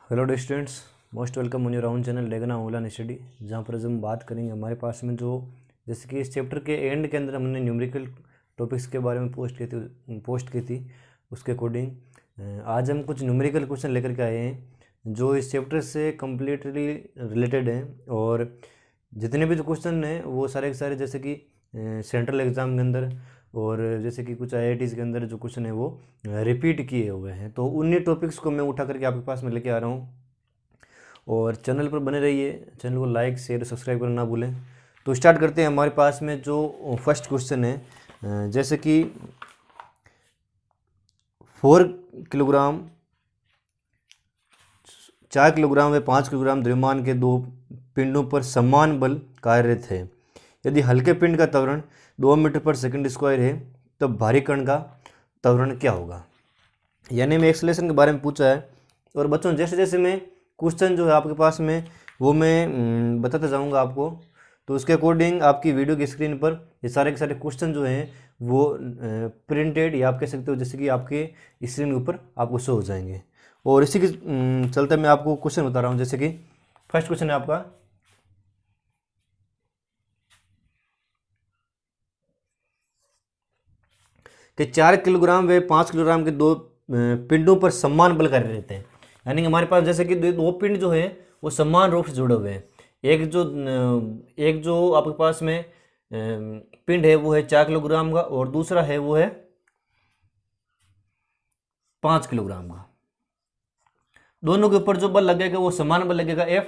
Hello dear students, most welcome on your own channel लेगना online study. जहाँ पर आज हम बात करेंगे हमारे पास में जो जैसे कि इस चैप्टर के एंड के अंदर हमने न्यूमेरिकल टॉपिक्स के बारे में पोस्ट की थी उसके अकॉर्डिंग आज हम कुछ न्यूमेरिकल क्वेश्चन लेकर के आए हैं जो इस चैप्टर से कम्प्लीटली रिलेटेड हैं। और जितने भी जो क्वेश्चन हैं वो सारे के सारे जैसे कि सेंट्रल एग्ज़ाम के अंदर और जैसे कि कुछ आईआईटीज़ के अंदर जो क्वेश्चन है वो रिपीट किए हुए हैं, तो उन्हीं टॉपिक्स को मैं उठा करके आपके पास में लेके आ रहा हूँ। और चैनल पर बने रहिए, चैनल को लाइक शेयर और सब्सक्राइब करना ना भूलें। तो स्टार्ट करते हैं। हमारे पास में जो फर्स्ट क्वेश्चन है जैसे कि 4 किलोग्राम 4 किलोग्राम व 5 किलोग्राम द्रव्यमान के दो पिंडों पर समान बल कार्यरत है। यदि हल्के पिंड का त्वरण 2 मीटर पर सेकंड स्क्वायर है तो भारी कण का त्वरण क्या होगा। यानी मैं एक्सेलरेशन के बारे में पूछा है। और बच्चों जैसे जैसे मैं क्वेश्चन जो है आपके पास में वो मैं बताता जाऊंगा आपको, तो उसके अकॉर्डिंग आपकी वीडियो की स्क्रीन पर ये सारे के सारे क्वेश्चन जो हैं वो प्रिंटेड या आप कह सकते हो जैसे कि आपके स्क्रीन के ऊपर आपको शो हो जाएंगे। और इसी के चलते मैं आपको क्वेश्चन बता रहा हूँ। जैसे कि फर्स्ट क्वेश्चन है आपका कि 4 किलोग्राम व 5 किलोग्राम के दो पिंडों पर समान बल कार्य रहते हैं। यानी कि हमारे पास जैसे कि दो पिंड जो है वो समान रूप से जुड़े हुए हैं। एक जो आपके पास में पिंड है वो है 4 किलोग्राम का और दूसरा है वो है 5 किलोग्राम का। दोनों के ऊपर जो बल लगेगा वो समान बल लगेगा F,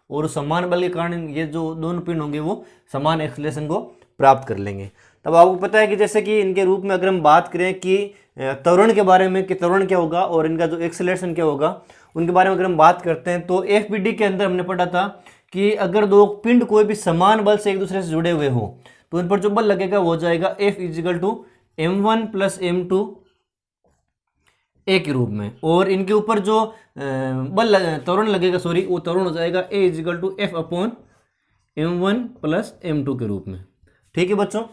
और समान बल के कारण ये जो दोनों पिंड होंगे वो समान एक्सेलरेशन को प्राप्त कर लेंगे। तब आपको पता है कि जैसे कि इनके रूप में अगर हम बात करें कि त्वरण के बारे में कि त्वरण क्या होगा और इनका जो एक्सेलरेशन क्या होगा उनके बारे में अगर हम बात करते हैं तो FBD के अंदर हमने पढ़ा था कि अगर दो पिंड कोई भी समान बल से एक दूसरे से जुड़े हुए हो तो इन पर जो बल लगेगा वो हो जाएगा F equal to M1 plus M2 A के रूप में। और इनके ऊपर जो त्वरण लगेगा वो त्वरण हो जाएगा A equal to F upon M1 plus M2 के रूप में। ठीक है बच्चों,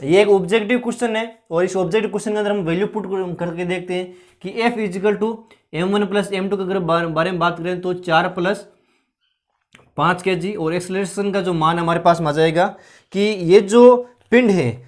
ये एक ऑब्जेक्टिव क्वेश्चन है और इस ऑब्जेक्टिव क्वेश्चन के अंदर हम वैल्यू पुट करके देखते हैं कि F equal to M1 plus M2 के अगर बारे में बात करें तो 4 प्लस 5 kg और एक्सेलरेशन का जो मान हमारे पास में आ जाएगा कि ये जो पिंड है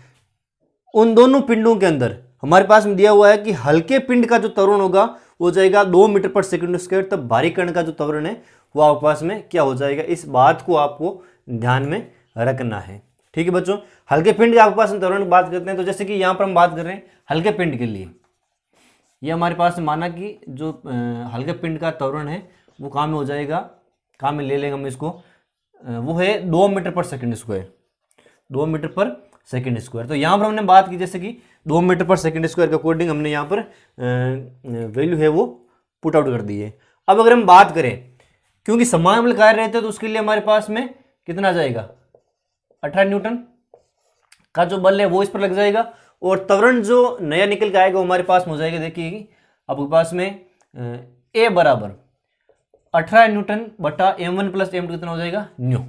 उन दोनों पिंडों के अंदर हमारे पास में दिया हुआ है कि हल्के पिंड का जो त्वरण होगा वो जाएगा 2 मीटर पर सेकंड स्क्वायर, तब भारी कण का जो त्वरण है वो आपके पास में क्या हो जाएगा। इस बात को आपको ध्यान में रखना है। ठीक है बच्चों, हल्के पिंड के आपके पास त्वरण की बात करते हैं तो जैसे कि यहाँ पर हम बात कर रहे हैं हल्के पिंड के लिए, ये हमारे पास माना कि जो हल्के पिंड का त्वरण है वो काम में हो जाएगा, काम में ले लेंगे हम इसको, वो है 2 metre per second square, 2 metre per second square. तो यहाँ पर हमने बात की जैसे कि 2 मीटर पर सेकंड स्क्वायर के अकॉर्डिंग हमने यहाँ पर वैल्यू है वो पुट आउट कर दी है। अब अगर हम बात करें क्योंकि समान बल कार्य रहते हैं तो उसके लिए हमारे पास में कितना जाएगा 18 न्यूटन का जो बल है वो इस पर लग जाएगा और त्वरण जो नया निकल के आएगा वो हमारे पास में हो जाएगा। देखिए आपके पास में A बराबर 18 न्यूटन बटा M1 प्लस M2 कितना हो जाएगा नो।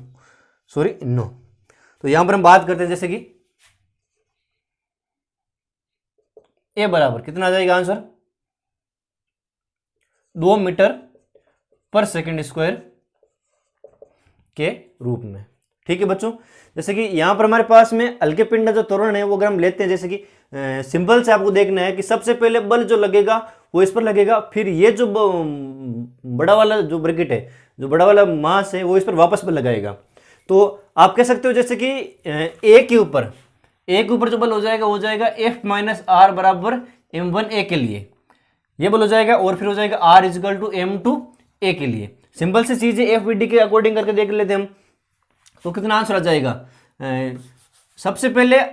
तो यहां पर हम बात करते हैं जैसे कि A बराबर कितना आ जाएगा answer 2 metre per second square के रूप में। ठीक है बच्चों, जैसे कि यहां पर हमारे पास में हल्के पिंड का जो त्वरण है वो अगर हम लेते हैं जैसे कि सिंपल से आपको देखना है कि सबसे पहले बल जो लगेगा वो इस पर लगेगा, फिर ये जो बड़ा वाला जो ब्रैकेट है, जो बड़ा वाला मास है वो इस पर वापस बल लगाएगा। तो आप कह सकते हो जैसे कि ए के ऊपर जो बल हो जाएगा F माइनस आर बराबर M1A के लिए ये बल हो जाएगा, और फिर हो जाएगा R इजिकल टू M2A के लिए। सिंपल सी चीज है, FBD के अकॉर्डिंग करके देख लेते हैं हम तो कितना आंसर आ जाएगा। सबसे पहले F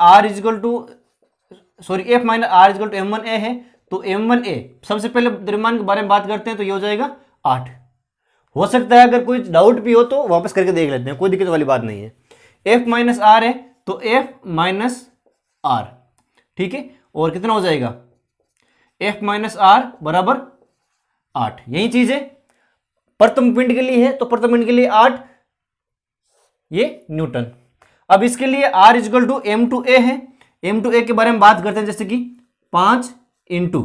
minus R equal to M1A है तो M1A सबसे पहले द्रव्यमान के बारे में बात करते हैं तो ये हो जाएगा 8। हो सकता है अगर कोई डाउट भी हो तो वापस करके देख लेते हैं, कोई दिक्कत वाली बात नहीं है। F माइनस आर है तो F माइनस आर, ठीक है, और कितना हो जाएगा F माइनस आर बराबर 8। यही चीज है प्रथम पिंड के लिए है तो प्रथम पिंड के लिए 8 ये न्यूटन। अब इसके लिए R इजिकल टू M2A है, M2A के बारे में बात करते हैं जैसे कि 5 इंटू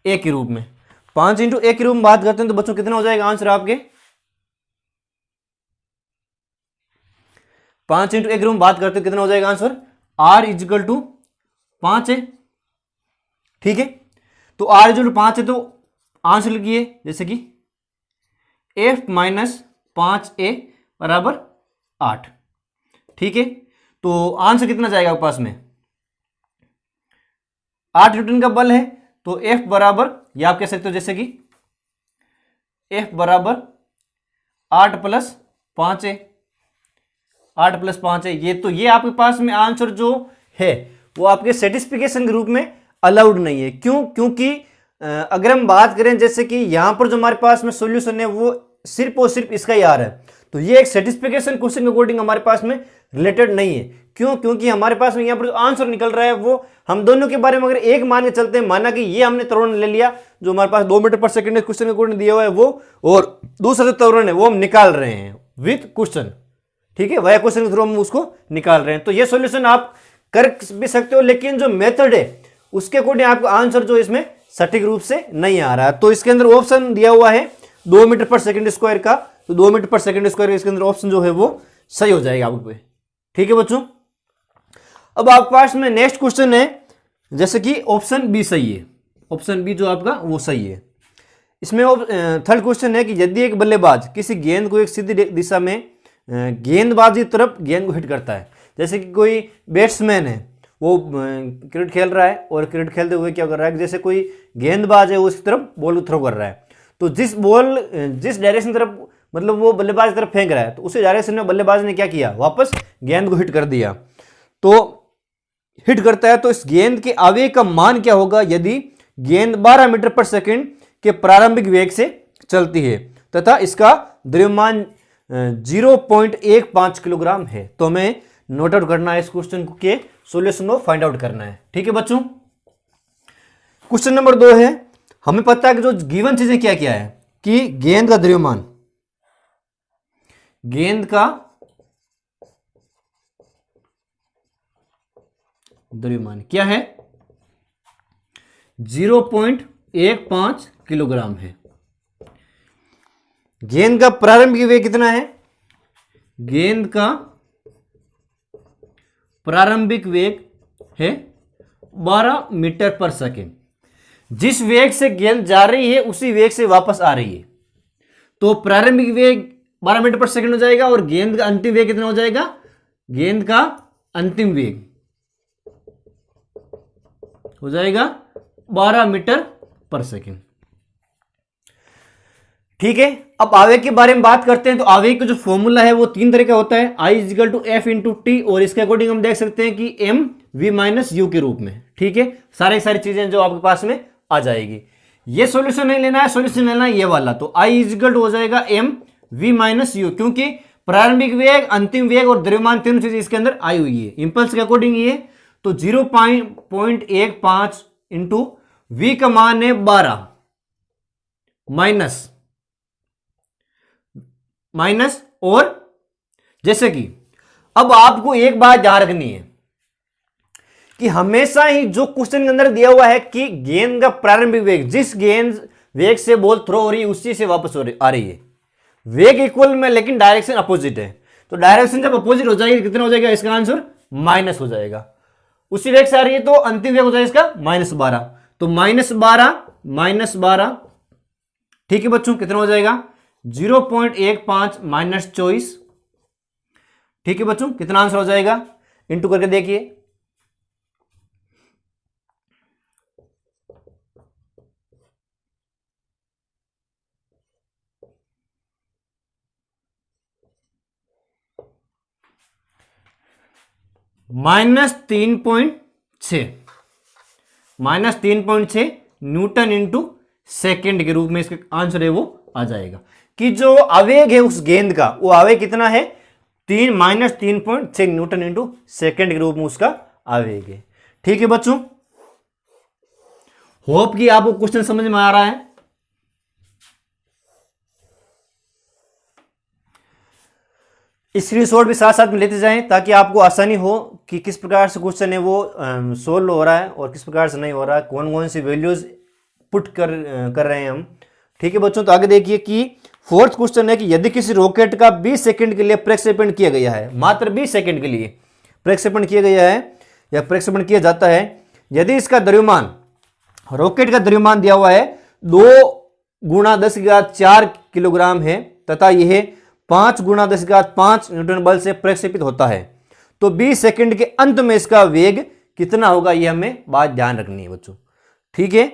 ए के रूप में। 5 इंटू ए के रूप में बात करते हैं तो बच्चों कितना हो जाएगा आंसर आपके? 5 इंटू ए के रूप में बात करते हैं कितना हो जाएगा आंसर? आर इजिकल टू 5 है। ठीक है, तो आर इजिकल टू 5 है तो आंसर लिखिए जैसे कि एफ माइनस 5a बराबर 8। ठीक है, तो आंसर कितना जाएगा आपके पास में? 8 न्यूटन का बल है तो एफ बराबर, या आप कह सकते हो जैसे कि एफ बराबर 8 प्लस 5 है। 8 प्लस 5 है ये, तो ये आपके पास में आंसर जो है वो आपके सेटिस्फिकेशन के रूप में अलाउड नहीं है। क्यों? क्योंकि अगर हम बात करें जैसे कि यहां पर जो हमारे पास में सॉल्यूशन है वो सिर्फ और सिर्फ इसका ही आ रहा है, तो ये एक सेटिस्फिकेशन क्वेश्चन के अकॉर्डिंग हमारे पास में रिलेटेड नहीं है। क्यों? क्योंकि हमारे पास में यहाँ पर जो आंसर निकल रहा है वो हम दोनों के बारे में अगर एक मान के चलते हैं, माना कि ये हमने त्वरण ले लिया जो हमारे पास 2 मीटर पर सेकंड क्वेश्चन के अकॉर्डिंग दिया हुआ है वो, और दूसरा जो त्वरण है वो हम निकाल रहे हैं विथ क्वेश्चन। ठीक है, वह क्वेश्चन के थ्रू हम उसको निकाल रहे हैं, तो ये सॉल्यूशन आप कर भी सकते हो, लेकिन जो मेथड है उसके अकॉर्डिंग आपका आंसर जो इसमें सटीक रूप से नहीं आ रहा है। तो इसके अंदर ऑप्शन दिया हुआ है 2 मीटर पर सेकंड स्क्वायर का, तो 2 मीटर पर सेकंड स्क्वायर इसके अंदर ऑप्शन जो है वो सही हो जाएगा आपको। ठीक है बच्चों, अब आपके पास में नेक्स्ट क्वेश्चन है जैसे कि ऑप्शन बी सही है। ऑप्शन बी जो आपका वो सही है। इसमें थर्ड क्वेश्चन है कि यदि एक बल्लेबाज किसी गेंद को एक सीधी दिशा में गेंदबाजी तरफ गेंद को हिट करता है, जैसे कि कोई बैट्समैन है वो क्रिकेट खेल रहा है और क्रिकेट खेलते हुए क्या कर रहा है, जैसे कोई गेंदबाज है वो उसकी तरफ बॉल को थ्रो कर रहा है, तो जिस डायरेक्शन तरफ मतलब वो बल्लेबाज की तरफ फेंक रहा है, तो उसी डायरेक्शन में बल्लेबाज ने क्या किया, वापस गेंद को हिट कर दिया। तो हिट करता है तो इस गेंद के आवेग का मान क्या होगा यदि गेंद 12 मीटर पर सेकंड के प्रारंभिक वेग से चलती है तथा इसका द्रव्यमान 0.15 किलोग्राम है। तो हमें नोट आउट करना है इस क्वेश्चन के सॉल्यूशन को फाइंड आउट करना है। ठीक है बच्चों, क्वेश्चन नंबर 2 है, हमें पता है कि जो गिवन चीजें क्या क्या है कि गेंद का द्रव्यमान, गेंद का द्रव्यमान क्या है 0.15 किलोग्राम है। गेंद का प्रारंभिक वेग कितना है, गेंद का प्रारंभिक वेग है 12 मीटर पर सेकेंड। जिस वेग से गेंद जा रही है उसी वेग से वापस आ रही है, तो प्रारंभिक वेग 12 मीटर पर सेकेंड हो जाएगा और गेंद का अंतिम वेग कितना हो जाएगा, गेंद का अंतिम वेग हो जाएगा 12 मीटर पर सेकेंड। ठीक है, अब आवेग के बारे में बात करते हैं। तो आवेग का जो फॉर्मूला है वो 3 तरह का होता है, I equal to F into T, और इसके अकॉर्डिंग हम देख सकते हैं कि एम वी माइनस यू के रूप में। ठीक है, सारी चीजें जो आपके पास में आ जाएगी। ये सॉल्यूशन नहीं लेना है, सॉल्यूशन लेना है ये वाला। तो I इजिकल टू हो जाएगा एम वी माइनस यू, क्योंकि प्रारंभिक वेग, अंतिम वेग और द्रव्यमान तीनों चीजें इसके अंदर आई हुई है। इंपल्स के अकॉर्डिंग ये, तो 0.15 इंटू वी का मान है 12 माइनस और जैसे कि अब आपको एक बात ध्यान रखनी है कि हमेशा ही जो क्वेश्चन के अंदर दिया हुआ है कि गेंद का प्रारंभिक वेग, जिस गेंद वेग से बॉल थ्रो हो रही है उसी से वापस आ रही है, वेग इक्वल में लेकिन डायरेक्शन अपोजिट है। तो डायरेक्शन जब अपोजिट हो जाएगी कितना हो जाएगा, इसका आंसर माइनस हो जाएगा। उसी वेग से आ रही है तो अंतिम वेग हो जाएगा इसका -12, तो -12 ठीक है बच्चों, कितना हो जाएगा 0.15 माइनस 24। ठीक है बच्चों, कितना आंसर हो जाएगा, इंटू करके देखिए। -3.6 न्यूटन इंटू सेकेंड के रूप में इसका आंसर है वो आ जाएगा कि जो आवेग है उस गेंद का, वो आवेग कितना है -3.6 न्यूटन इंटू सेकेंड के रूप में उसका आवेग है। ठीक है बच्चों, होप कि आपको क्वेश्चन समझ में आ रहा है। स्क्रीनशॉट भी साथ साथ में लेते जाएं ताकि आपको आसानी हो कि किस प्रकार से क्वेश्चन है वो सोल्व हो रहा है और किस प्रकार से नहीं हो रहा है, कौन कौन सी वैल्यूज पुट कर रहे हैं हम। ठीक है बच्चों, तो आगे देखिए कि फोर्थ क्वेश्चन है कि यदि किसी रॉकेट का 20 सेकंड के लिए प्रक्षेपण किया गया है, मात्र 20 सेकंड के लिए प्रक्षेपण किया गया है या प्रक्षेपण किया जाता है, यदि इसका द्रव्यमान, रॉकेट का द्रव्यमान दिया हुआ है 2 × 10⁴ किलोग्राम है तथा यह 5 × 10⁵ न्यूटन बल से प्रक्षेपित होता है, तो 20 सेकंड के अंत में इसका वेग कितना होगा, यह हमें बात ध्यान रखनी है बच्चों। ठीक है,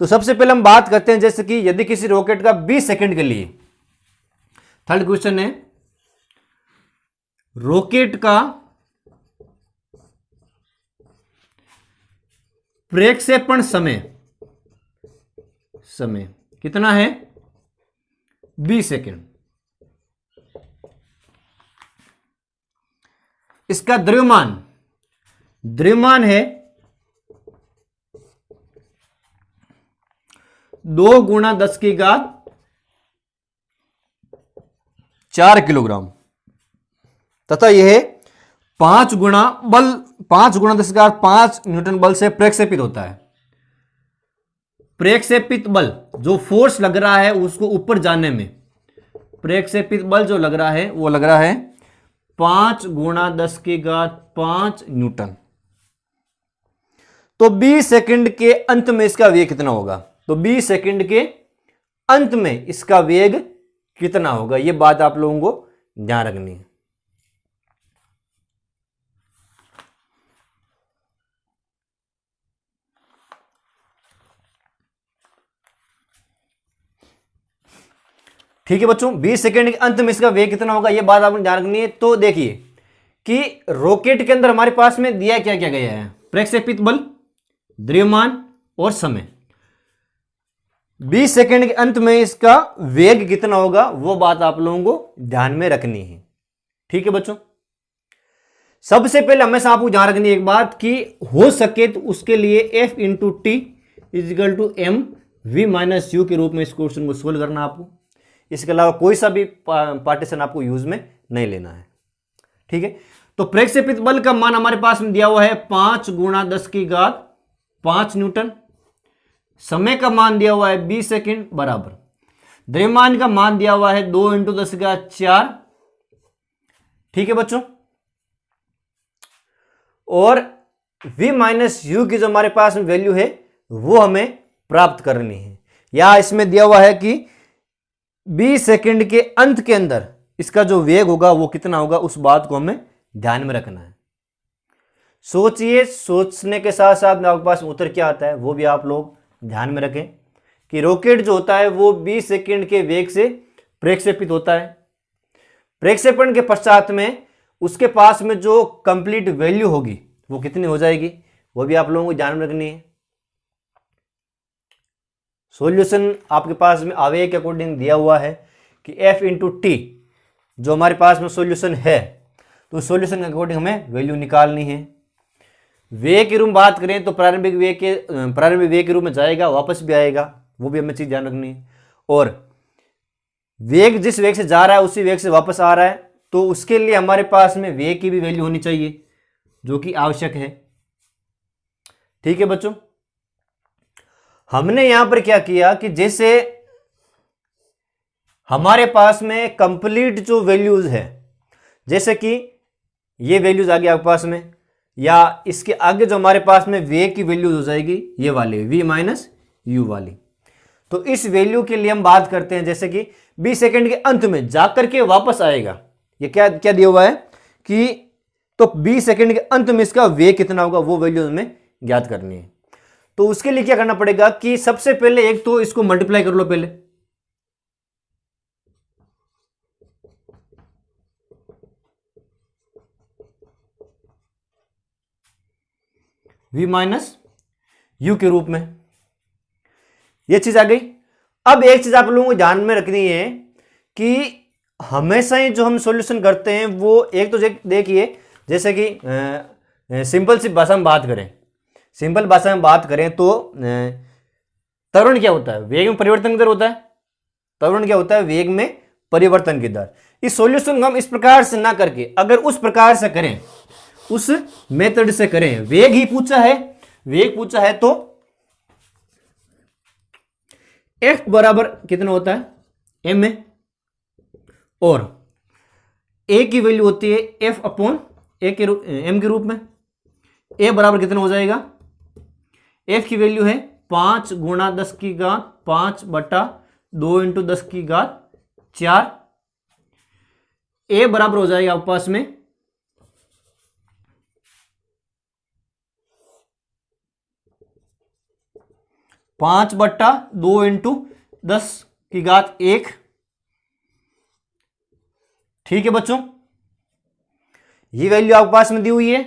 तो सबसे पहले हम बात करते हैं जैसे कि यदि किसी रॉकेट का 20 सेकंड के लिए, थर्ड क्वेश्चन है रॉकेट का प्रक्षेपण समय कितना है, 20 सेकंड। इसका द्रव्यमान है 2 × 10⁴ किलोग्राम तथा यह 5 × 10⁵ न्यूटन बल से प्रक्षेपित होता है। प्रक्षेपित बल जो फोर्स लग रहा है उसको ऊपर जाने में, प्रक्षेपित बल जो लग रहा है वो लग रहा है 5 × 10⁵ न्यूटन। तो 20 सेकंड के अंत में इसका वेग कितना होगा, तो 20 सेकंड के अंत में इसका वेग कितना होगा, यह बात आप लोगों को ध्यान रखनी है। ठीक है बच्चों, 20 सेकंड के अंत में इसका वेग कितना होगा, यह बात आपको ध्यान रखनी है। तो देखिए कि रॉकेट के अंदर हमारे पास में दिया क्या क्या गया है, प्रक्षेपित बल, द्रव्यमान और समय। 20 सेकंड के अंत में इसका वेग कितना होगा वो बात आप लोगों को ध्यान में रखनी है। ठीक है बच्चों, सबसे पहले हमेशा आपको ध्यान रखनी है एक बात कि हो सके तो उसके लिए F × T = mv - u के रूप में इस क्वेश्चन को सोल्व करना आपको। इसके अलावा कोई सा भी पार्टीशन आपको यूज में नहीं लेना है। ठीक है, तो प्रक्षेपित बल का मान हमारे पास में दिया हुआ है 5 × 10⁵ न्यूटन। समय का मान दिया हुआ है 20 सेकंड बराबर। द्रव्यमान का मान दिया हुआ है 2 × 10⁴। ठीक है बच्चों, और v - u की जो हमारे पास में वैल्यू है वो हमें प्राप्त करनी है। या इसमें दिया हुआ है कि 20 सेकंड के अंत के अंदर इसका जो वेग होगा वो कितना होगा, उस बात को हमें ध्यान में रखना है। सोचिए, सोचने के साथ साथ आपके पास उत्तर क्या आता है वो भी आप लोग ध्यान में रखें कि रॉकेट जो होता है वो 20 सेकंड के वेग से प्रक्षेपित होता है। प्रक्षेपण के पश्चात में उसके पास में जो कंप्लीट वैल्यू होगी वो कितनी हो जाएगी, वो भी आप लोगों को ध्यान में रखनी है। सॉल्यूशन आपके पास में आवेग के अकॉर्डिंग दिया हुआ है कि F × T जो हमारे पास में सॉल्यूशन है, तो सॉल्यूशन के अकॉर्डिंग हमें वैल्यू निकालनी है। वेग के रूप में बात करें तो प्रारंभिक वेग के रूप में जाएगा, वापस भी आएगा, वो भी हमें चीज ध्यान रखनी है। और वेग जिस वेग से जा रहा है उसी वेग से वापस आ रहा है, तो उसके लिए हमारे पास में वेग की भी वैल्यू होनी चाहिए जो कि आवश्यक है। ठीक है बच्चों, हमने यहां पर क्या किया कि जैसे हमारे पास में कंप्लीट जो वैल्यूज है, जैसे कि ये वैल्यूज आ गई आपके पास में, या इसके आगे जो हमारे पास में वेग की वैल्यूज हो जाएगी ये वाली v - u वाली। तो इस वैल्यू के लिए हम बात करते हैं जैसे कि 20 सेकंड के अंत में जाकर के वापस आएगा, ये क्या क्या दिया हुआ है कि तो 20 सेकंड के अंत में इसका वेग कितना होगा वो वैल्यू हमें ज्ञात करनी है। तो उसके लिए क्या करना पड़ेगा कि सबसे पहले एक तो इसको मल्टीप्लाई कर लो पहले, v - u के रूप में, यह चीज आ गई। अब एक चीज आप लोगों को ध्यान में रखनी है कि हमेशा ही जो हम सॉल्यूशन करते हैं वो एक तो देखिए जैसे कि सिंपल सी भाषा में बात करें, सिंपल भाषा में बात करें तो त्वरण क्या होता है, वेग में परिवर्तन की दर होता है। त्वरण क्या होता है, वेग में परिवर्तन की दर। इस सॉल्यूशन को हम इस प्रकार से ना करके अगर उस प्रकार से करें, उस मेथड से करें, वेग ही पूछा है, वेग पूछा है तो एफ बराबर कितना होता है, एम में, और ए की वैल्यू होती है एफ अपॉन ए के एम के रूप में। ए बराबर कितना हो जाएगा, एफ की वैल्यू है 5 गुणा 10 की घात 5/2 इंटू 10 की घात 4। ए बराबर हो जाएगा आपके पास में 5/2 इंटू 10 की घात 1। ठीक है बच्चों, ये वैल्यू आपके पास में दी हुई है।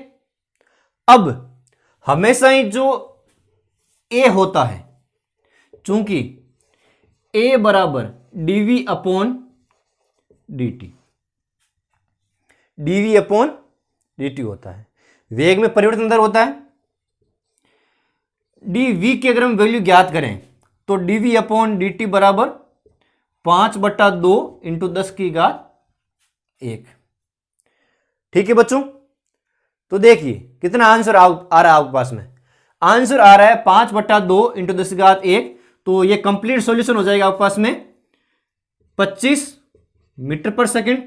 अब हमेशा ही जो ए होता है, चूंकि ए बराबर DV upon dt, DV upon dt होता है, वेग में परिवर्तन दर होता है। dv की अगर हम वैल्यू ज्ञात करें तो dv अपॉन dt बराबर 5/2 इंटू 10 की घात 1। ठीक है बच्चों, तो देखिए कितना आंसर आ रहा है आपके पास में। आंसर आ रहा है 5/2 इंटू 10 की घात 1। तो ये कंप्लीट सॉल्यूशन हो जाएगा आपके पास में 25 metre per second,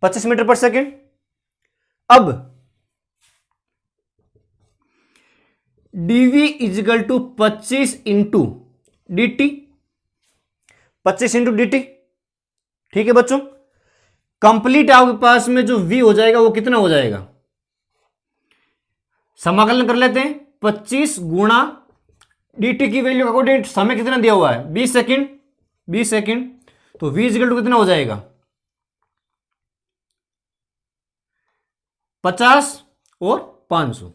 25 metre per second. अब dv equal to 25 into dt, 25 into dt। ठीक है बच्चों, कंप्लीट आपके पास में जो v हो जाएगा वो कितना हो जाएगा, समाकलन कर लेते हैं। 25 गुणा dt की वैल्यू अकॉर्डिंग समय कितना दिया हुआ है, 20 सेकंड, 20 सेकंड। तो v इजिकल टू कितना हो जाएगा, 50 और 500,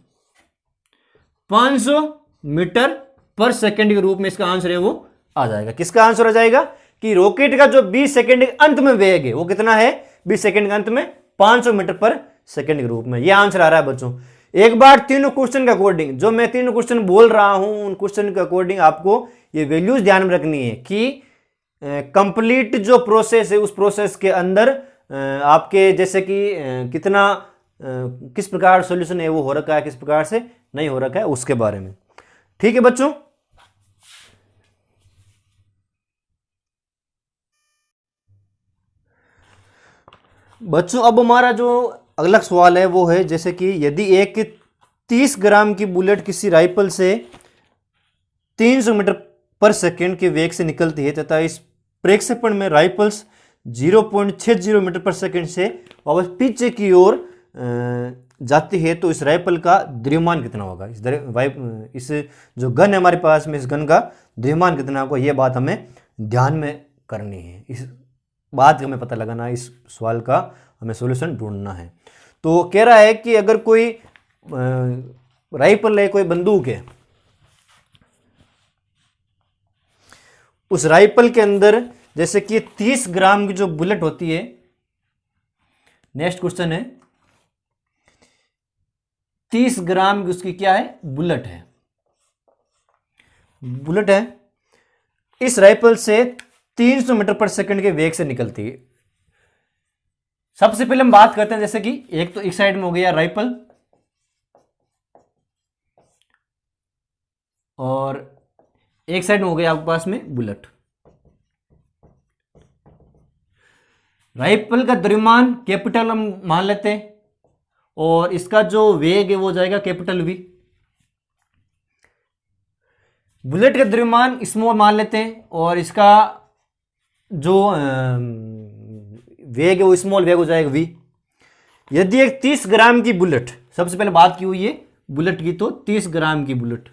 500 मीटर पर सेकंड के रूप में इसका आंसर है वो आ जाएगा। किसका आंसर आ जाएगा कि रॉकेट का जो 20 सेकंड के अंत में वेग है वो कितना है, 20 सेकंड के अंत में 500 मीटर पर सेकंड के रूप में। यह आंसर आ रहा है बच्चों। एक बार तीनों क्वेश्चन के अकॉर्डिंग, जो मैं तीनों क्वेश्चन बोल रहा हूं उन क्वेश्चन के अकॉर्डिंग आपको ये वैल्यूज ध्यान में रखनी है कि कंप्लीट जो प्रोसेस है उस प्रोसेस के अंदर आपके जैसे कि कितना किस प्रकार सॉल्यूशन है वो हो रखा है, किस प्रकार से नहीं हो रखा है, उसके बारे में। ठीक है बच्चों, अब हमारा जो अगला सवाल है वो है जैसे कि यदि एक 30 ग्राम की बुलेट किसी राइफल से 300 मीटर पर सेकंड के वेग से निकलती है तथा इस प्रक्षेपण में राइफल्स 0.60 मीटर पर सेकंड से वापस पीछे की ओर जाती है, तो इस राइफल का द्रव्यमान कितना होगा। इस जो गन है हमारे पास में, इस गन का द्रव्यमान कितना होगा, ये बात हमें ध्यान में करनी है। इस बात का हमें पता लगाना है, इस सवाल का हमें सॉल्यूशन ढूंढना है। तो कह रहा है कि अगर कोई राइफल है, कोई बंदूक है, उस राइफल के अंदर जैसे कि 30 ग्राम की जो बुलेट होती है, नेक्स्ट क्वेश्चन है 30 ग्राम की उसकी क्या है, बुलेट है, बुलेट है, इस राइफल से 300 मीटर पर सेकंड के वेग से निकलती है। सबसे पहले हम बात करते हैं जैसे कि एक तो एक साइड में हो गया राइफल और एक साइड में हो गया आपके पास में बुलेट। राइफल का द्रव्यमान कैपिटल हम मान लेते हैं और इसका जो वेग है वो जाएगा कैपिटल वी। बुलेट का द्रव्यमान स्मॉल मान लेते हैं और इसका जो वेग है वो स्मॉल वेग हो जाएगा वी। यदि एक 30 ग्राम की बुलेट, सबसे पहले बात की हुई है बुलेट की, तो 30 ग्राम की बुलेट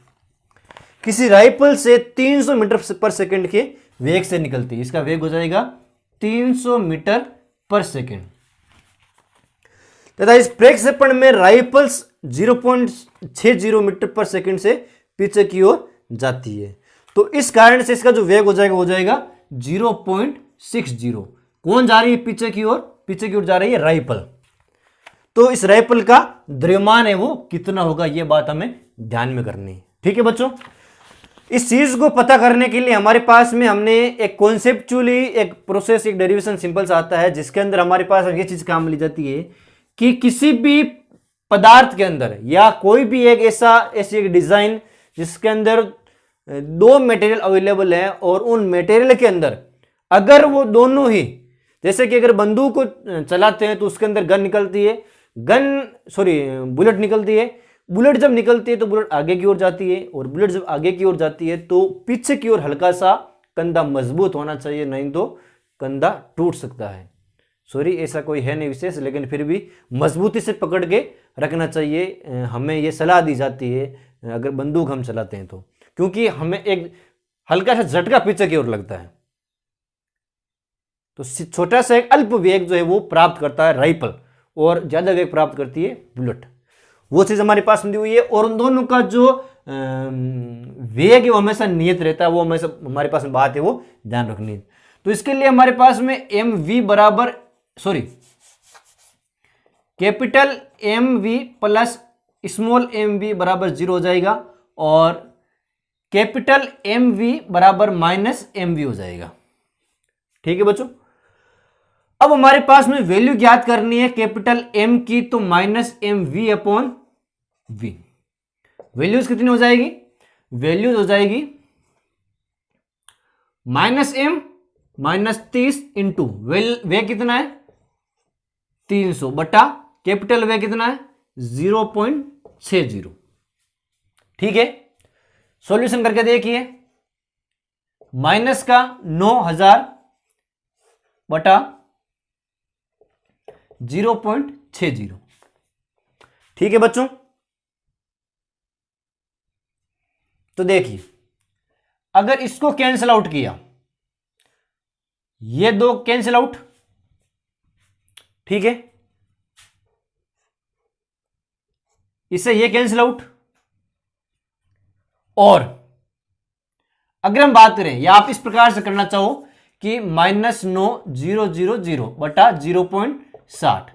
किसी राइफल से 300 मीटर पर सेकंड के वेग से निकलती है, इसका वेग हो जाएगा 300 मीटर पर सेकंड तथा इस प्रक्षेपण में राइफल्स 0.60 मीटर पर सेकंड से पीछे की ओर जाती है। तो इस कारण से इसका जो वेग हो जाएगा 0.60। कौन जा रही है पीछे की ओर, पीछे की ओर जा रही है राइफल। तो इस राइफल का द्रव्यमान है वो कितना होगा, ये बात हमें ध्यान में करनी है। ठीक है बच्चों, इस चीज को पता करने के लिए हमारे पास में हमने एक कॉन्सेप्चुअली एक प्रोसेस, एक डेरिवेशन सिंपल सा आता है जिसके अंदर हमारे पास ये चीज काम ली जाती है कि किसी भी पदार्थ के अंदर या कोई भी एक ऐसी एक डिजाइन जिसके अंदर दो मटेरियल अवेलेबल हैं और उन मटेरियल के अंदर अगर वो दोनों ही, जैसे कि अगर बंदूक को चलाते हैं तो उसके अंदर गन निकलती है, बुलेट निकलती है। बुलेट जब निकलती है तो बुलेट आगे की ओर जाती है, और बुलेट जब आगे की ओर जाती है तो पीछे की ओर हल्का सा कंधा मजबूत होना चाहिए, नहीं तो कंधा टूट सकता है। ऐसा कोई है नहीं विशेष, लेकिन फिर भी मजबूती से पकड़ के रखना चाहिए। हमें ये सलाह दी जाती है अगर बंदूक हम चलाते हैं तो, क्योंकि हमें एक हल्का सा झटका पीछे की ओर लगता है। तो छोटा सा एक अल्प वेग जो है वो प्राप्त करता है राइफल, और ज्यादा वेग प्राप्त करती है बुलेट। वो चीज हमारे पास दी हुई है, और उन दोनों का जो वेग है वो हमेशा नियत रहता है, वो हमेशा हमारे पास बात है वो ध्यान रखनी है। तो इसके लिए हमारे पास में capital M V plus small M V बराबर 0 हो जाएगा, और कैपिटल एम वी बराबर माइनस एम वी हो जाएगा। ठीक है बच्चों, अब हमारे पास में वैल्यू ज्ञात करनी है कैपिटल एम की, तो minus M V upon V. Values कितनी हो जाएगी? वैल्यूज हो जाएगी minus M minus 30 into V कितना है 300 बटा कैपिटल वे कितना है 0.60। ठीक है, सॉल्यूशन करके देखिए। माइनस का 9000 बटा 0.60। ठीक है बच्चों, तो देखिए अगर इसको कैंसिल आउट किया, ये दो कैंसिल आउट, ठीक है, इससे ये कैंसिल आउट, और अगर हम बात करें या आप इस प्रकार से करना चाहो कि -9,000 बटा 0.60,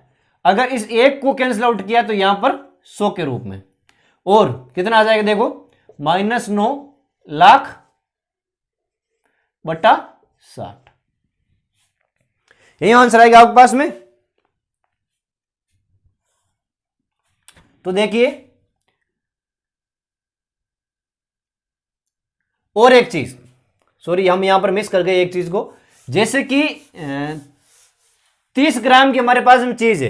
अगर इस एक को कैंसिल आउट किया तो यहां पर 100 के रूप में, और कितना आ जाएगा देखो -9 लाख बटा 60। यही आंसर आएगा आपके पास में। तो देखिए और एक चीज, हम यहां पर मिस कर गए एक चीज को, जैसे कि 30 ग्राम की हमारे पास में चीज है,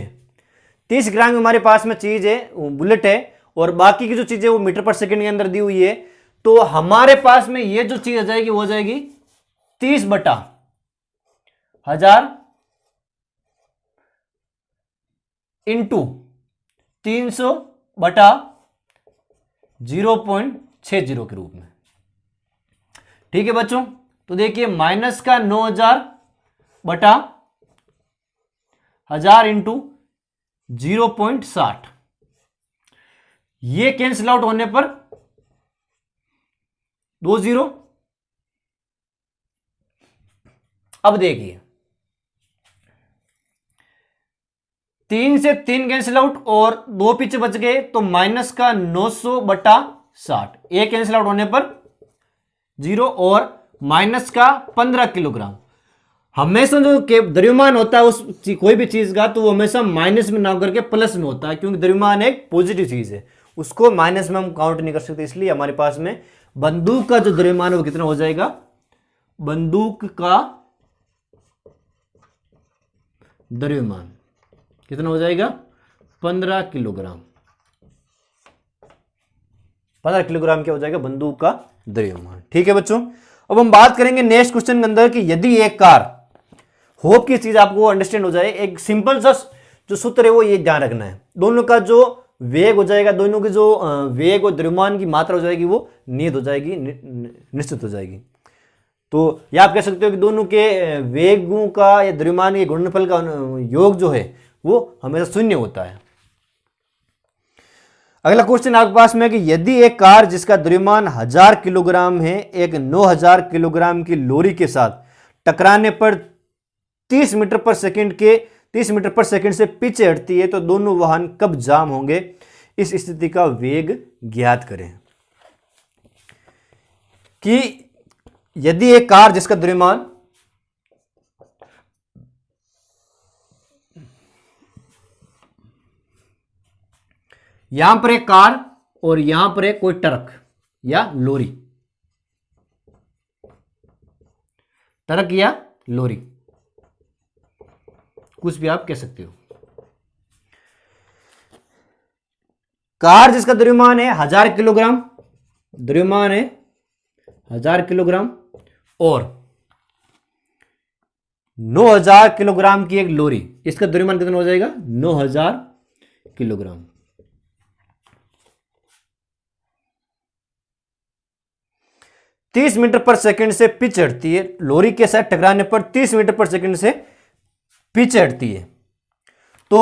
30 ग्राम की हमारे पास में चीज है, बुलेट है, और बाकी की जो चीज है वो मीटर पर सेकंड के अंदर दी हुई है। तो हमारे पास में ये जो चीज आ जाएगी वो हो जाएगी 30 बटा 1000 इंटू 300 बटा 0.60 के रूप में। ठीक है बच्चों, तो देखिए माइनस का 9000 बटा 1000 इंटू 0.60, ये कैंसिल आउट होने पर 2 0। अब देखिए 3 से 3 कैंसिल आउट और 2 पीछे बच गए, तो माइनस का 900 बटा 60, ये कैंसिल आउट होने पर 0, और माइनस का 15 किलोग्राम। हमेशा जो द्रव्यमान होता है उस कोई भी चीज का, तो वो हमेशा माइनस में ना करके प्लस में होता है, क्योंकि द्रव्यमान एक पॉजिटिव चीज है, उसको माइनस में हम काउंट नहीं कर सकते। इसलिए हमारे पास में बंदूक का जो द्रव्यमान है वो कितना हो जाएगा, बंदूक का द्रव्यमान कितना हो जाएगा 15 किलोग्राम। 15 किलोग्राम क्या हो जाएगा बंदूक का द्रव्यमान। ठीक है बच्चों, अब हम बात करेंगे नेक्स्ट क्वेश्चन के अंदर कि यदि एक कार, होप की चीज आपको अंडरस्टैंड हो जाए, एक सिंपल सा जो सूत्र है वो ये ध्यान रखना है, दोनों का जो वेग हो जाएगा, दोनों की जो वेग और द्रव्यमान की मात्रा हो जाएगी वो नियत हो जाएगी, निश्चित हो जाएगी। तो या आप कह सकते हो कि दोनों के वेगों का या द्रव्यमान के गुणनफल का योग जो है वो हमेशा 0 होता है। अगला क्वेश्चन आपके पास में है कि यदि एक कार जिसका द्रव्यमान 1000 किलोग्राम है एक 9000 किलोग्राम की लोरी के साथ टकराने पर 30 मीटर पर सेकंड से पीछे हटती है, तो दोनों वाहन कब जाम होंगे? इस स्थिति का वेग ज्ञात करें। कि यदि एक कार जिसका द्रव्यमान यहां पर एक कार और यहां पर एक कोई ट्रक या लोरी, ट्रक या लॉरी, कुछ भी आप कह सकते हो। कार जिसका द्रव्यमान है 1000 किलोग्राम, द्रव्यमान है 1000 किलोग्राम, और 9000 किलोग्राम की एक लॉरी, इसका द्रव्यमान कितना हो जाएगा? 9000 किलोग्राम। तीस मीटर पर सेकंड से पिच हटती है, लॉरी के साथ टकराने पर 30 मीटर पर सेकंड से पिच हटती है। तो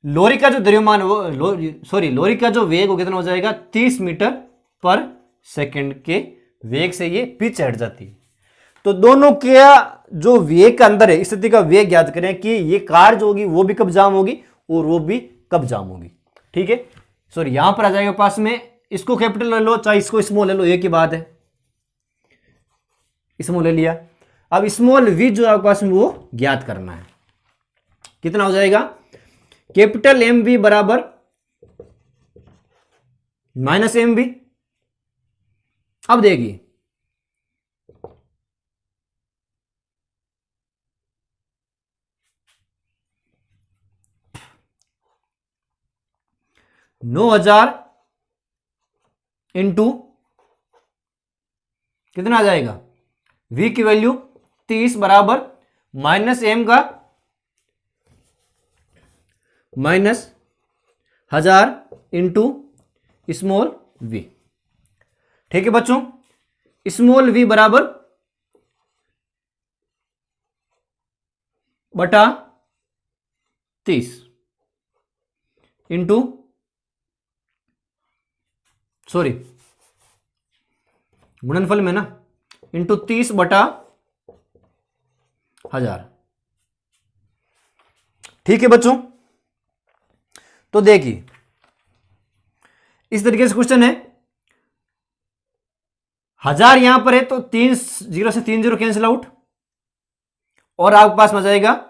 लॉरी का जो द्रव्यमान लॉरी का जो वेग वो कितना हो जाएगा? 30 मीटर पर सेकंड के वेग से ये पिच हट जाती है। तो दोनों के जो वेग का अंदर है, स्थिति का वेग ज्ञात करें कि ये कार जो होगी वो भी कब जाम होगी और वो भी कब जाम होगी। ठीक है, सॉरी यहां पर आ जाएगा पास में, इसको कैपिटल ले लो चाहे इसको स्मॉल ले लो, एक ही बात है, स्मॉल ले लिया। अब स्मॉल v जो आपके पास में वो ज्ञात करना है, कितना हो जाएगा? कैपिटल एम वी बराबर माइनस एम वी। अब देखिए नौ हजार इंटू कितना आ जाएगा? v की वैल्यू 30 बराबर माइनस एम का माइनस 1000 इंटू स्मॉल v। ठीक है बच्चों, स्मॉल v बराबर बटा 30 इंटू सॉरी गुणनफल में ना, इंटू 30 बटा 1000। ठीक है बच्चों, तो देखिए इस तरीके से क्वेश्चन है, 1000 यहां पर है तो 3 0 से 3 0 कैंसिल आउट, और आपके पास में जाएगा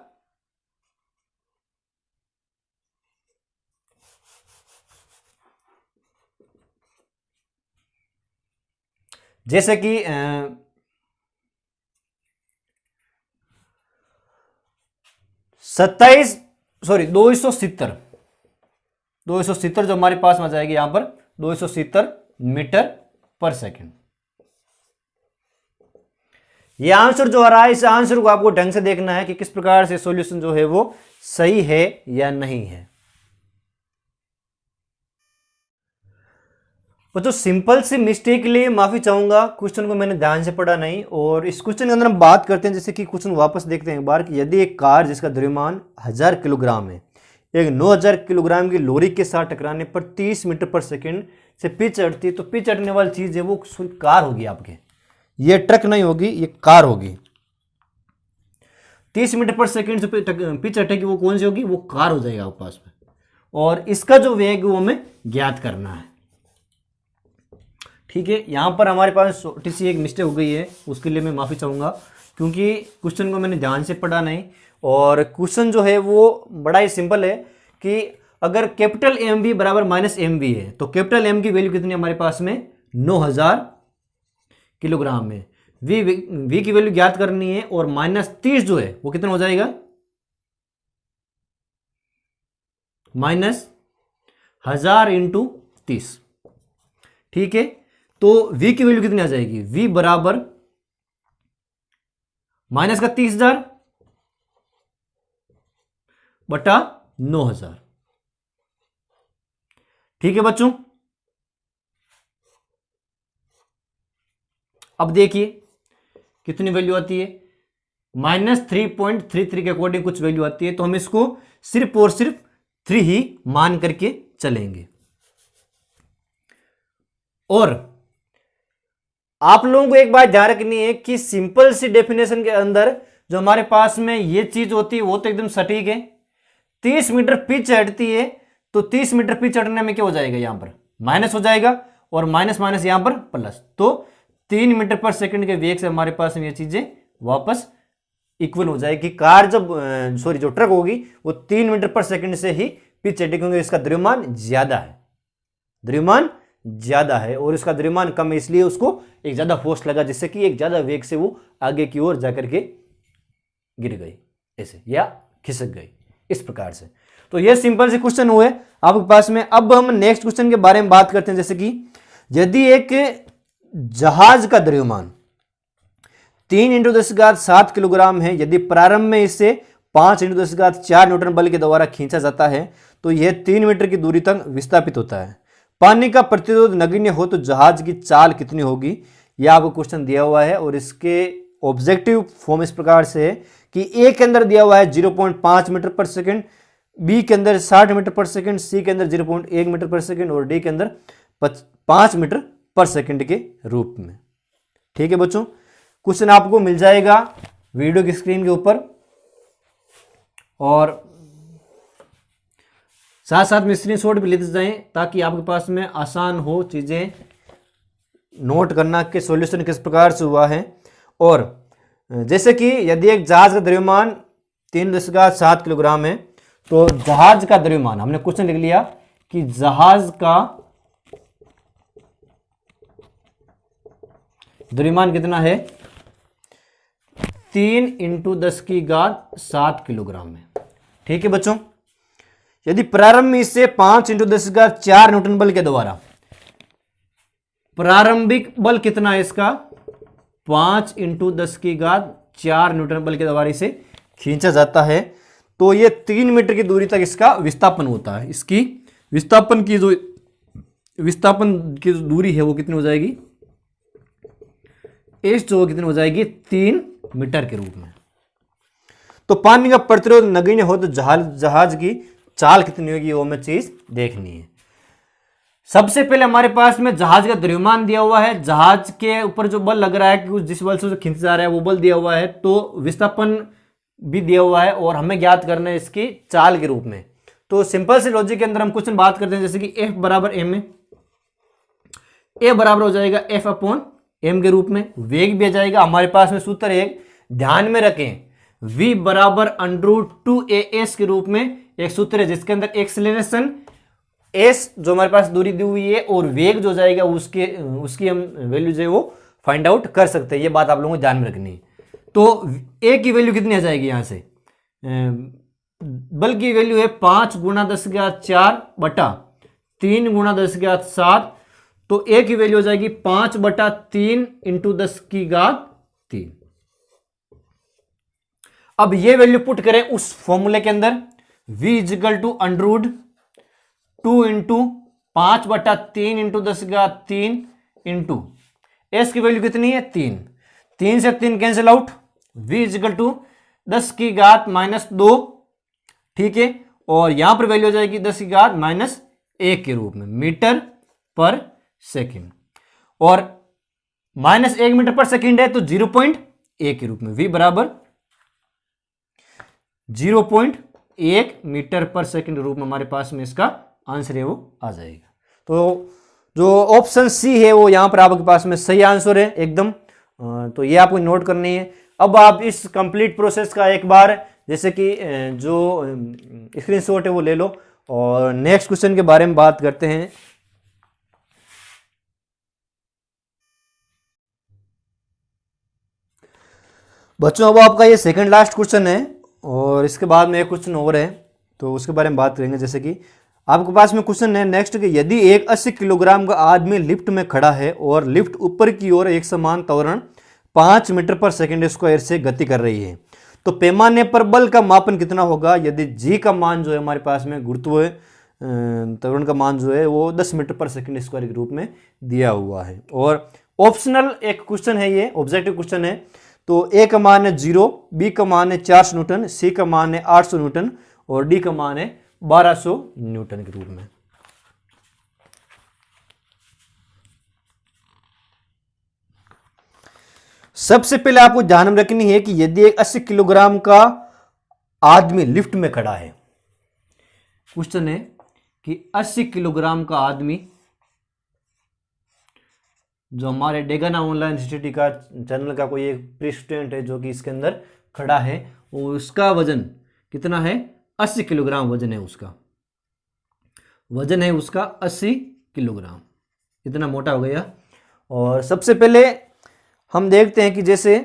जैसे कि 270 जो हमारे पास में आ जाएगी यहां पर 270 मीटर पर सेकंड। ये आंसर जो आ रहा है, इस आंसर को आपको ढंग से देखना है कि किस प्रकार से सॉल्यूशन जो है वो सही है या नहीं है। तो सिंपल सी मिस्टेक के लिए माफी चाहूंगा, क्वेश्चन को मैंने ध्यान से पढ़ा नहीं। और इस क्वेश्चन के अंदर हम बात करते हैं, जैसे कि क्वेश्चन वापस देखते हैं एक बार, कि यदि एक कार जिसका द्रव्यमान 1000 किलोग्राम है, एक 9000 किलोग्राम की लॉरी के साथ टकराने पर 30 मीटर पर सेकंड से पिच हटती है, तो पिच हटने वाली चीज है वो कार होगी आपके, ये ट्रक नहीं होगी, ये कार होगी। 30 मीटर पर सेकंड से पिच हटेगी, वो कौन सी होगी? वो कार हो जाएगा आपके पास में। और इसका जो वेग वो हमें ज्ञात करना है। ठीक है, यहां पर हमारे पास छोटी सी एक मिस्टेक हो गई है, उसके लिए मैं माफी चाहूंगा, क्योंकि क्वेश्चन को मैंने ध्यान से पढ़ा नहीं। और क्वेश्चन जो है वो बड़ा ही सिंपल है कि अगर कैपिटल एम वी बराबर माइनस एम वी है, तो कैपिटल एम की वैल्यू कितनी है हमारे पास में? 9000 किलोग्राम में। वी की वैल्यू ज्ञात करनी है, और माइनस 30 जो है वो कितना हो जाएगा? Minus 1000 into 30। ठीक है, तो v की वैल्यू कितनी आ जाएगी? v बराबर माइनस का 30,000 बटा 9000। ठीक है बच्चों, अब देखिए कितनी वैल्यू आती है, माइनस 3.33 के अकॉर्डिंग कुछ वैल्यू आती है, तो हम इसको सिर्फ और सिर्फ 3 ही मान करके चलेंगे। और आप लोगों को एक बात ध्यान रखनी है कि सिंपल सी डेफिनेशन के अंदर जो हमारे पास में ये चीज होती है वो तो एकदम सटीक है। 30 मीटर पिच हटती है, तो 30 मीटर पिच हटने में क्या हो जाएगा? यहां पर माइनस हो जाएगा, और माइनस माइनस यहां पर प्लस, तो 3 मीटर पर सेकंड के वेग से हमारे पास में ये चीजें वापस इक्वल हो जाएगी। कार जब जो ट्रक होगी वो 3 मीटर पर सेकंड से ही पिच हटेगी, क्योंकि इसका द्रव्यमान ज्यादा है, द्रव्यमान ज़्यादा है और इसका द्रव्यमान कम है, इसलिए उसको एक ज़्यादा फोर्स लगा, जिससे कि एक ज़्यादा वेग से वो आगे की ओर जाकर के गिर गई ऐसे या खिसक गई, इस प्रकार से। तो ये सिंपल से क्वेश्चन हुए आपके पास में। अब हम नेक्स्ट क्वेश्चन के बारे में बात करते हैं, जैसे कि यदि एक जहाज का द्रव्यमान 3 × 10⁷ किलोग्राम है, यदि प्रारंभ में इसे 5 × 10⁴ न्यूटन बल के द्वारा खींचा जाता है तो यह 3 मीटर की दूरी तक विस्थापित होता है। पानी का प्रतिरोध नगण्य हो तो जहाज की चाल कितनी होगी? यह आपको क्वेश्चन दिया हुआ है और इसके ऑब्जेक्टिव फॉर्म इस प्रकार से है कि ए के अंदर दिया हुआ है 0.5 मीटर पर सेकंड, बी के अंदर 60 मीटर पर सेकंड, सी के अंदर 0.1 मीटर पर सेकंड और डी के अंदर 5 मीटर पर सेकंड के रूप में। ठीक है बच्चों, क्वेश्चन आपको मिल जाएगा वीडियो की स्क्रीन के ऊपर और साथ साथ में स्क्रीनशॉट भी लेते जाएं ताकि आपके पास में आसान हो चीज़ें नोट करना कि सॉल्यूशन किस प्रकार से हुआ है। और जैसे कि यदि एक जहाज का द्रव्यमान 3.7 किलोग्राम है तो जहाज का द्रव्यमान, हमने क्वेश्चन लिख लिया कि जहाज का द्रव्यमान कितना है, 3 × 10⁷ किलोग्राम है। ठीक है बच्चों, यदि प्रारंभ में इससे 5 × 10⁴ न्यूटन बल के द्वारा, प्रारंभिक बल कितना है इसका, 5 × 10⁴ न्यूटन बल के द्वारा इसे खींचा जाता है तो ये 3 मीटर की दूरी तक इसका विस्थापन होता है। इसकी विस्थापन की जो दूरी है वो कितनी हो जाएगी, एस जो कितनी हो जाएगी, 3 मीटर के रूप में। तो पानी का प्रतिरोध नगण्य हो तो जहाज की चाल कितनी होगी वो हमें चीज देखनी है। सबसे पहले हमारे पास में जहाज का द्रव्यमान दिया हुआ है, जहाज के ऊपर जो बल लग रहा है कि जिस बल से खींचा जा रहा है वो बल दिया हुआ है, तो विस्थापन भी दिया हुआ है और हमें ज्ञात करना है इसकी चाल के रूप में। तो सिंपल से लॉजिक के अंदर हम क्वेश्चन बात करते हैं, जैसे कि F बराबर m है, A बराबर हो जाएगा F/m के रूप में, वेग भी आ जाएगा। हमारे पास में सूत्र है, ध्यान में रखें, V बराबर √2as के रूप में एक सूत्र है जिसके अंदर एक्सेलरेशन s जो हमारे पास दूरी दी हुई है और वेग जो जाएगा उसकी हम वैल्यू जो है वो फाइंड आउट कर सकते हैं। ये बात आप लोगों को ध्यान में रखनी है। तो a की वैल्यू कितनी आ जाएगी यहाँ से, बल की वैल्यू है 5 × 10⁴ बटा 3 × 10⁷, तो a की वैल्यू हो जाएगी 5/3 × 10⁻3। अब ये वैल्यू पुट करें उस फॉर्मूले के अंदर, v √2 × 5/3 × 10⁻3 इंटू s की वैल्यू कितनी है, 3 से 3 कैंसिल आउट, v = 10⁻²। ठीक है, और यहां पर वैल्यू हो जाएगी 10⁻⁻1 के रूप में मीटर पर सेकंड, और -1 मीटर पर सेकंड है तो 0.1 के रूप में, v बराबर 0.1 मीटर पर सेकंड के रूप में हमारे पास में इसका आंसर है वो आ जाएगा। तो जो ऑप्शन सी है वो यहां पर आपके पास में सही आंसर है एकदम। तो ये आपको नोट करनी है। अब आप इस कंप्लीट प्रोसेस का एक बार जैसे कि जो स्क्रीनशॉट है वो ले लो और नेक्स्ट क्वेश्चन के बारे में बात करते हैं। बच्चों अब आपका ये सेकंड लास्ट क्वेश्चन है और इसके बाद में एक क्वेश्चन और है तो उसके बारे में बात करेंगे। जैसे कि आपके पास में क्वेश्चन है नेक्स्ट कि यदि एक 80 किलोग्राम का आदमी लिफ्ट में खड़ा है और लिफ्ट ऊपर की ओर एक समान त्वरण 5 मीटर पर सेकंड स्क्वायर से गति कर रही है तो पैमाने पर बल का मापन कितना होगा? यदि जी का मान जो है हमारे पास में गुरुत्व त्वरण का मान जो है वो 10 मीटर पर सेकंड स्क्वायर के रूप में दिया हुआ है। और ऑप्शनल एक क्वेश्चन है, ये ऑब्जेक्टिव क्वेश्चन है। तो ए का मान है 0, बी का मान है 400 न्यूटन, सी का मान है 800 न्यूटन और डी का मान है 1200 न्यूटन के रूप में। सबसे पहले आपको ध्यान में रखनी है कि यदि एक 80 किलोग्राम का आदमी लिफ्ट में खड़ा है, क्वेश्चन है कि 80 किलोग्राम का आदमी, जो हमारे डेगाना ऑनलाइन इंस्टीट्यूट का चैनल का कोई एक प्री स्टूडेंट है जो कि इसके अंदर खड़ा है, उसका वजन कितना है? 80 किलोग्राम वजन है उसका, वजन है उसका 80 किलोग्राम। इतना मोटा हो गया। और सबसे पहले हम देखते हैं कि जैसे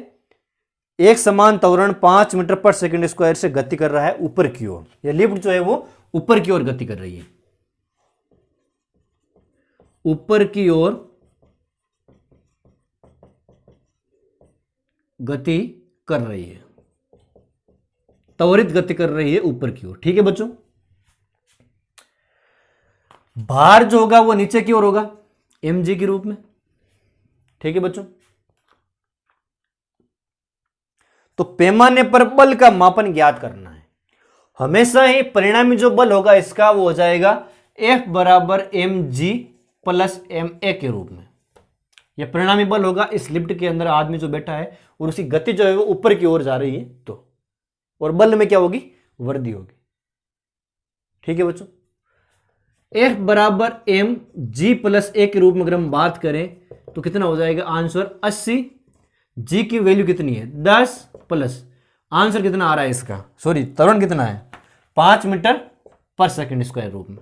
एक समान त्वरण 5 मीटर पर सेकंड स्क्वायर से गति कर रहा है ऊपर की ओर, ये लिफ्ट जो है वो ऊपर की ओर गति कर रही है, ऊपर की ओर गति कर रही है, त्वरित गति कर रही है ऊपर की ओर। ठीक है बच्चों, भार जो होगा वो नीचे की ओर होगा mg के रूप में। ठीक है बच्चों, तो पैमाने पर बल का मापन ज्ञात करना है। हमेशा ही परिणामी जो बल होगा इसका वो हो जाएगा F बराबर mg प्लस ma के रूप में। यह परिणामी बल होगा इस लिफ्ट के अंदर आदमी जो बैठा है और उसकी गति जो है वो ऊपर की ओर जा रही है, तो और बल में क्या होगी, वृद्धि होगी। ठीक है बच्चों, F बराबर mg प्लस a के रूप में अगर हम बात करें तो कितना हो जाएगा आंसर 80। g की वैल्यू कितनी है 10 प्लस आंसर कितना आ रहा है इसका, सॉरी त्वरण कितना है 5 मीटर पर सेकंड स्क्वायर रूप में।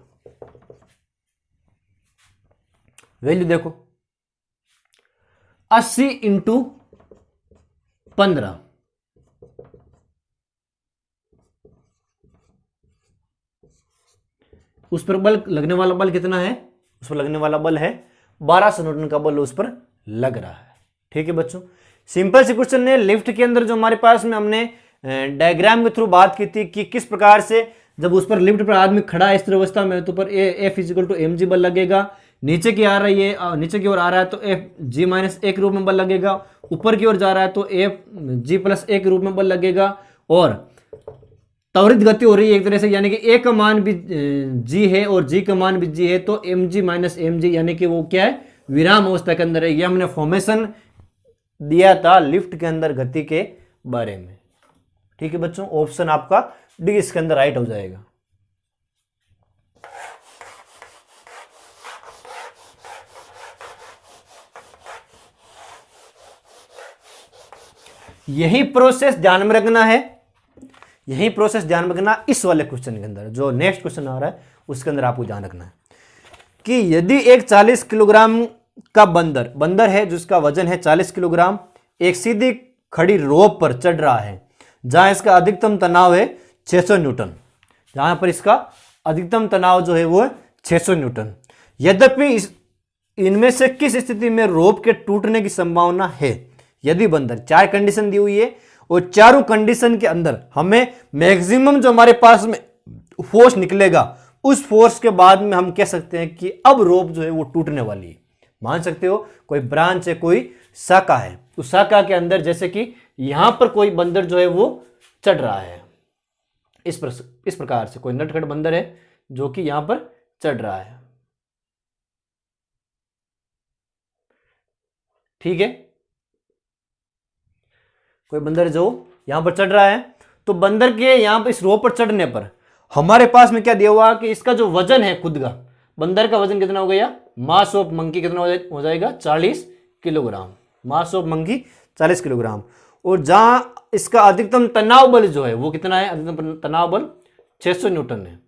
वैल्यू देखो 80 इंटू 15, उस पर बल लगने वाला बल कितना है, उस पर लगने वाला बल है 1200 न्यूटन का बल उस पर लग रहा है। ठीक है बच्चों, सिंपल सी क्वेश्चन है। लिफ्ट के अंदर जो हमारे पास में हमने डायग्राम के थ्रू बात की थी कि किस प्रकार से जब उस पर लिफ्ट पर आदमी खड़ा है इस तरह अवस्था में तो पर F इजिकल टू mg बल लगेगा, नीचे की आ रही है, नीचे की ओर आ रहा है तो F g माइनस a के रूप में बल लगेगा, ऊपर की ओर जा रहा है तो F g प्लस a के रूप में बल लगेगा, और त्वरित गति हो रही है एक तरह से, यानी कि a का मान भी g है और g का मान भी g है, तो mg माइनस mg यानी कि वो क्या है, विराम अवस्था के अंदर है। ये हमने फॉर्मेशन दिया था लिफ्ट के अंदर गति के बारे में। ठीक है बच्चों, ऑप्शन आपका डी इसके अंदर राइट हो जाएगा। यही प्रोसेस ध्यान में रखना है, यही प्रोसेस ध्यान में रखना इस वाले क्वेश्चन के अंदर, जो नेक्स्ट क्वेश्चन आ रहा है उसके अंदर आपको ध्यान रखना है कि यदि एक 40 किलोग्राम का बंदर है जिसका वजन है 40 किलोग्राम, एक सीधी खड़ी रोप पर चढ़ रहा है जहां इसका अधिकतम तनाव है 600 न्यूटन, जहां पर इसका अधिकतम तनाव जो है वो है 600 न्यूटन। यद्यपि इनमें से किस स्थिति में रोप के टूटने की संभावना है, यदि बंदर, चार कंडीशन दी हुई है और चारों कंडीशन के अंदर हमें मैक्सिमम जो हमारे पास में फोर्स निकलेगा उस फोर्स के बाद में हम कह सकते हैं कि अब रोप जो है वो टूटने वाली है। मान सकते हो कोई ब्रांच है, कोई शाखा है, उस शाखा के अंदर जैसे कि यहां पर कोई बंदर जो है वो चढ़ रहा है, इस प्रकार से कोई नटखट बंदर है जो कि यहां पर चढ़ रहा है। ठीक है, कोई बंदर जो यहां पर चढ़ रहा है, तो बंदर के यहां पर इस रोप पर चढ़ने पर हमारे पास में क्या दिया हुआ कि इसका जो वजन है खुद का, बंदर का वजन कितना हो गया, मास ऑफ मंकी कितना हो जाएगा 40 kilogram, mass of monkey 40 kilogram, और जहां इसका अधिकतम तनाव बल जो है वो कितना है, अधिकतम तनाव बल 600 न्यूटन है।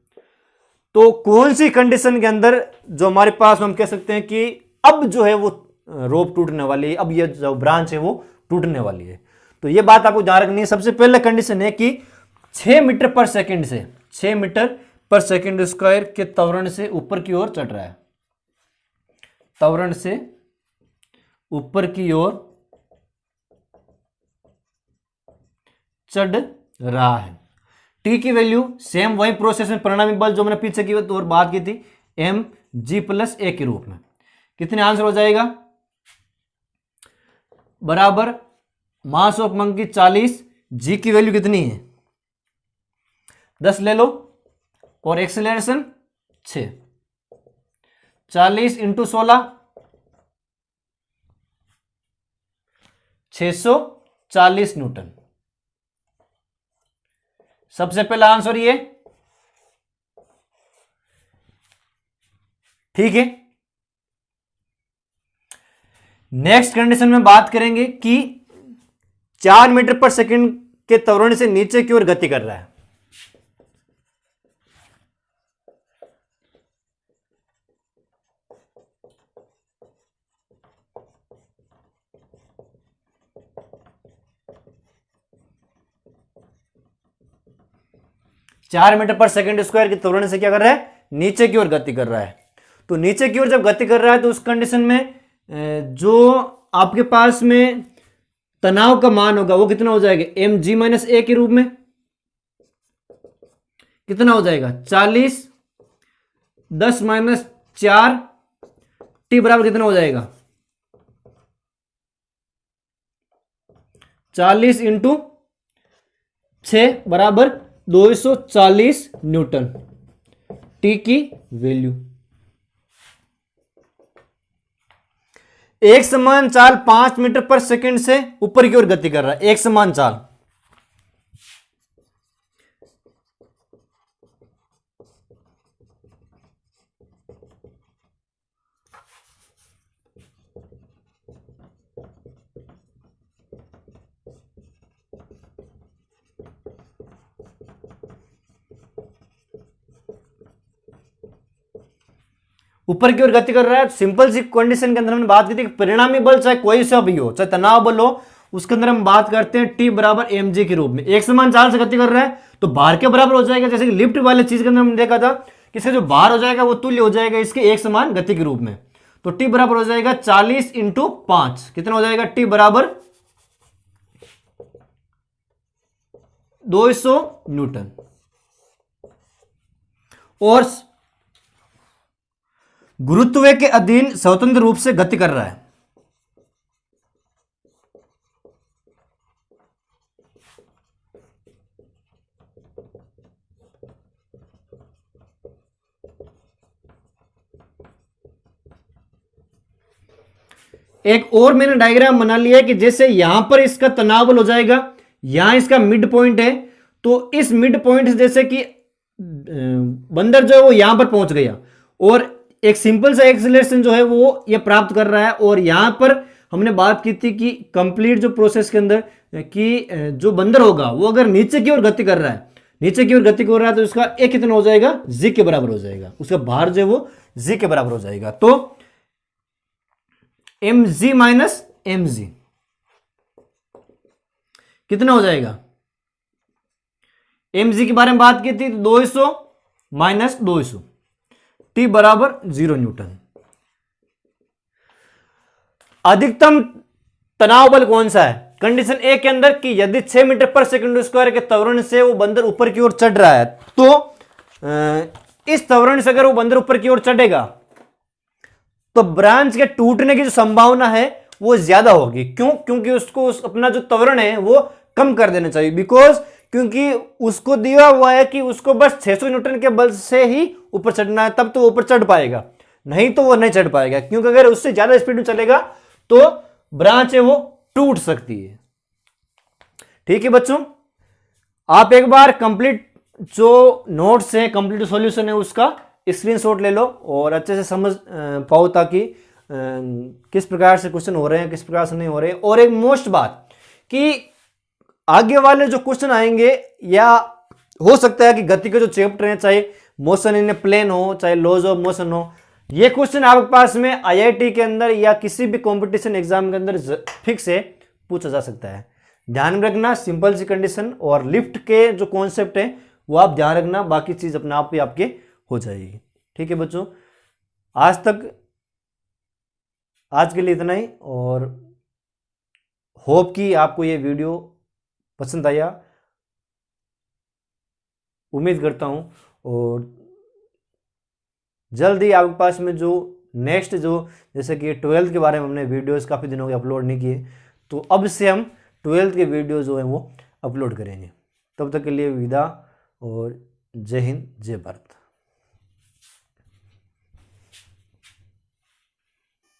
तो कौन सी कंडीशन के अंदर जो हमारे पास हम कह सकते हैं कि अब जो है वो रोप टूटने वाली है, अब ये जो ब्रांच है वो टूटने वाली है। तो ये बात आपको ध्यान रखनी है। सबसे पहले कंडीशन है कि 6 मीटर पर सेकंड से, 6 मीटर पर सेकंड स्क्वायर के त्वरण से ऊपर की ओर चढ़ रहा है, त्वरण से ऊपर की ओर चढ़ रहा है। टी की वैल्यू सेम वही प्रोसेस में परिणामी बल जो मैंने पीछे की और बात की थी एम जी प्लस ए के रूप में, कितने आंसर हो जाएगा, बराबर मास ऑफ मंकी 40, जी की वैल्यू कितनी है 10 ले लो, और एक्सेलरेशन 6, 40 इंटू 16 640 न्यूटन। सबसे पहला आंसर ये, ठीक है। नेक्स्ट कंडीशन में बात करेंगे कि 4 मीटर पर सेकंड के त्वरण से नीचे की ओर गति कर रहा है, 4 मीटर पर सेकंड स्क्वायर की त्वरण से क्या कर रहा है, नीचे की ओर गति कर रहा है। तो नीचे की ओर जब गति कर रहा है तो उस कंडीशन में जो आपके पास में तनाव का मान होगा वो कितना हो जाएगा, mg-a के रूप में कितना हो जाएगा 40 10 - 4 t बराबर कितना हो जाएगा 40 × 6 बराबर 240 न्यूटन टी की वैल्यू। एक समान चाल 5 मीटर पर सेकंड से ऊपर की ओर गति कर रहा है, एक समान चाल। ऊपर की ओर गति कर रहा है। सिंपल सी कंडीशन के अंदर हमने बात की थी कि परिणामी बल चाहे कोई सा भी हो, चाहे तनाव बल हो, उसके अंदर हम बात करते हैं टी बराबर mg के रूप में। एक समान चाल से गति कर रहा है तो भार के बराबर हो जाएगा। जैसे कि लिफ्ट वाले चीज के अंदर हमने देखा था कि इसका जो भार हो जाएगा वो तुल्य हो जाएगा इसके एक समान गति के रूप में। तो टी बराबर हो जाएगा 40 × 5 कितना हो जाएगा, टी बराबर 200 न्यूटन। और गुरुत्व के अधीन स्वतंत्र रूप से गति कर रहा है। एक और मैंने डायग्राम बना लिया है कि जैसे यहां पर इसका तनाव बल हो जाएगा, यहां इसका मिड पॉइंट है, तो इस मिड पॉइंट से जैसे कि बंदर जो है वो यहां पर पहुंच गया और एक सिंपल सा एक्सीलरेशन जो है वो ये प्राप्त कर रहा है। और यहां पर हमने बात की थी कि कंप्लीट जो प्रोसेस के अंदर कि जो बंदर होगा वो अगर नीचे की ओर गति कर रहा है, नीचे की ओर गति कर रहा है तो उसका एक कितना हो जाएगा, जी के बराबर हो जाएगा, उसका भार जो है वो जी के बराबर हो जाएगा। तो mg - mg कितना हो जाएगा, mg के बारे में बात की थी 200 - 200 टी बराबर 0 न्यूटन। अधिकतम तनाव बल कौन सा है कंडीशन ए के अंदर कि यदि 6 मीटर पर सेकंड स्क्वायर के त्वरण से वो बंदर ऊपर की ओर चढ़ रहा है तो इस त्वरण से अगर वो बंदर ऊपर की ओर चढ़ेगा तो ब्रांच के टूटने की जो संभावना है वो ज्यादा होगी। क्यों, क्योंकि उसको अपना जो त्वरण है वो कम कर देना चाहिए। बिकॉज क्योंकि उसको दिया हुआ है कि उसको बस 600 न्यूटन के बल से ही ऊपर चढ़ना है, तब तो वो ऊपर चढ़ पाएगा, नहीं तो वो नहीं चढ़ पाएगा। क्योंकि अगर उससे ज्यादा स्पीड में चलेगा तो ब्रांच है वो टूट सकती है। ठीक है बच्चों, आप एक बार कंप्लीट जो नोट्स है, कंप्लीट सॉल्यूशन है, उसका स्क्रीनशॉट ले लो और अच्छे से समझ पाओ ताकि किस प्रकार से क्वेश्चन हो रहे हैं, किस प्रकार से नहीं हो रहे। और एक मोस्ट बात कि आगे वाले जो क्वेश्चन आएंगे या हो सकता है कि गति के जो चैप्टर हैं, चाहे मोशन इन ए प्लेन हो, चाहे लॉज ऑफ मोशन हो, ये क्वेश्चन आपके पास में आईआईटी के अंदर या किसी भी कंपटीशन एग्जाम के अंदर फिक्स है, पूछा जा सकता है। ध्यान में रखना सिंपल सी कंडीशन, और लिफ्ट के जो कॉन्सेप्ट है वो आप ध्यान रखना, बाकी चीज अपने आप ही आपके हो जाएगी। ठीक है बच्चों, आज के लिए इतना ही, और होप कि आपको ये वीडियो पसंद आया, उम्मीद करता हूं। और जल्द ही आपके पास में जो नेक्स्ट जो जैसे कि 12th के बारे में हमने वीडियोस काफ़ी दिनों के अपलोड नहीं किए, तो अब से हम 12th के वीडियो जो हैं वो अपलोड करेंगे। तब तक के लिए विदा, और जय हिंद, जय भारत।